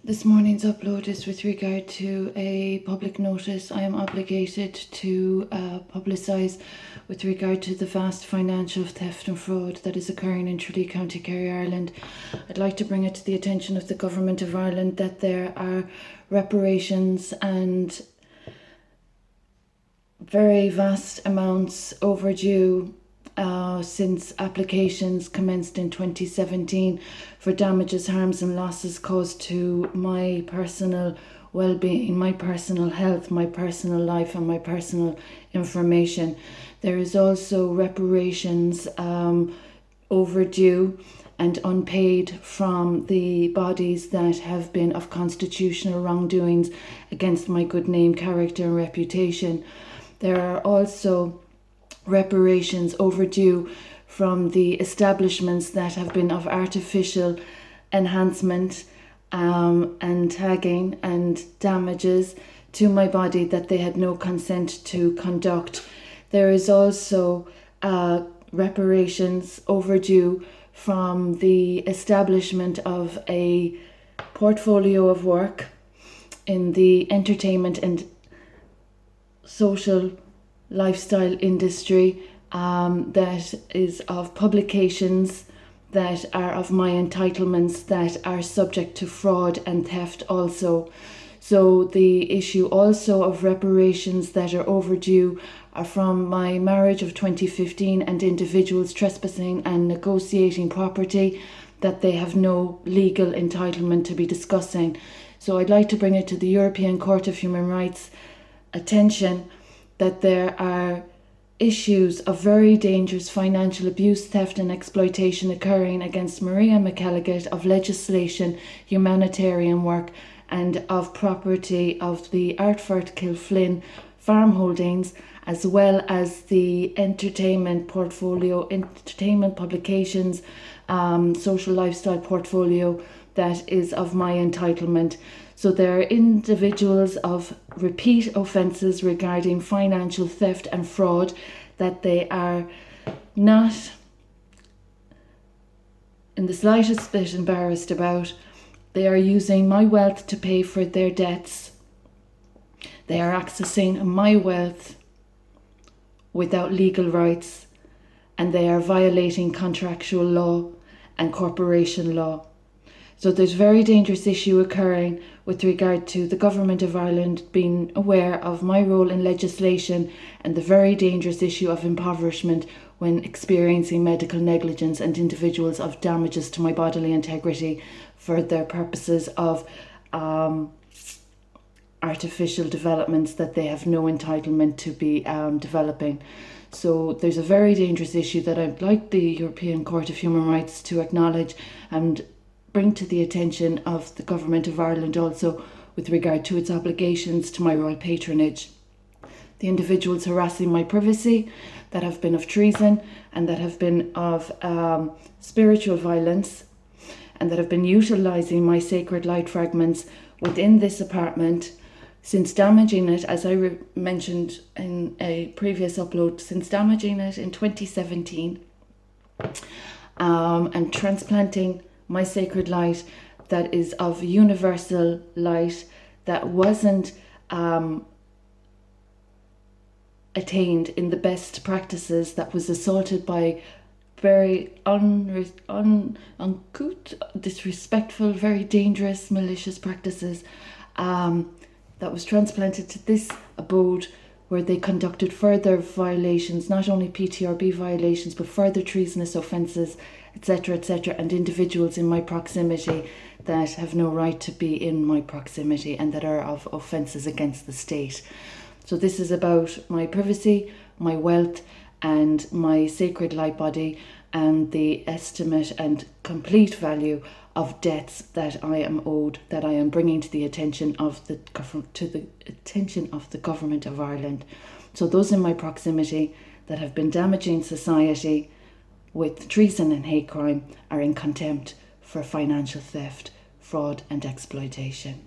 This morning's upload is with regard to a public notice I am obligated to publicise with regard to the vast financial theft and fraud that is occurring in Tralee, County Kerry, Ireland. I'd like to bring it to the attention of the Government of Ireland that there are reparations and very vast amounts overdue since applications commenced in 2017 for damages, harms and losses caused to my personal well-being, my personal health, my personal life and my personal information. There is also reparations overdue and unpaid from the bodies that have been of constitutional wrongdoings against my good name, character and reputation. There are also reparations overdue from the establishments that have been of artificial enhancement and tagging and damages to my body that they had no consent to conduct. There is also reparations overdue from the establishment of a portfolio of work in the entertainment and social lifestyle industry that is of publications that are of my entitlements that are subject to fraud and theft also. So the issue also of reparations that are overdue are from my marriage of 2015 and individuals trespassing and negotiating property that they have no legal entitlement to be discussing. So I'd like to bring it to the European Court of Human Rights attention that there are issues of very dangerous financial abuse, theft and exploitation occurring against Maria McElligott of legislation, humanitarian work and of property of the Artford Kilflynn farm holdings, as well as the entertainment portfolio, entertainment publications, social lifestyle portfolio that is of my entitlement. So there are individuals of repeat offences regarding financial theft and fraud that they are not in the slightest bit embarrassed about. They are using my wealth to pay for their debts. They are accessing my wealth without legal rights, and they are violating contractual law and corporation law. So there's a very dangerous issue occurring with regard to the Government of Ireland being aware of my role in legislation and the very dangerous issue of impoverishment when experiencing medical negligence and individuals of damages to my bodily integrity for their purposes of artificial developments that they have no entitlement to be developing. So there's a very dangerous issue that I'd like the European Court of Human Rights to acknowledge and bring to the attention of the Government of Ireland also with regard to its obligations to my royal patronage. The individuals harassing my privacy that have been of treason and that have been of spiritual violence and that have been utilising my sacred light fragments within this apartment since damaging it, as I mentioned in a previous upload, since damaging it in 2017 and transplanting my sacred light that is of universal light that wasn't attained in the best practices, that was assaulted by very uncouth, disrespectful, very dangerous, malicious practices that was transplanted to this abode where they conducted further violations, not only PTRB violations, but further treasonous offences, etc., etc., and individuals in my proximity that have no right to be in my proximity and that are of offences against the state. So this is about my privacy, my wealth, and my sacred light body, and the estimate and complete value of debts that I am owed, that I am bringing to the attention of the Government of Ireland. So those in my proximity that have been damaging society with treason and hate crime are in contempt for financial theft, fraud and exploitation.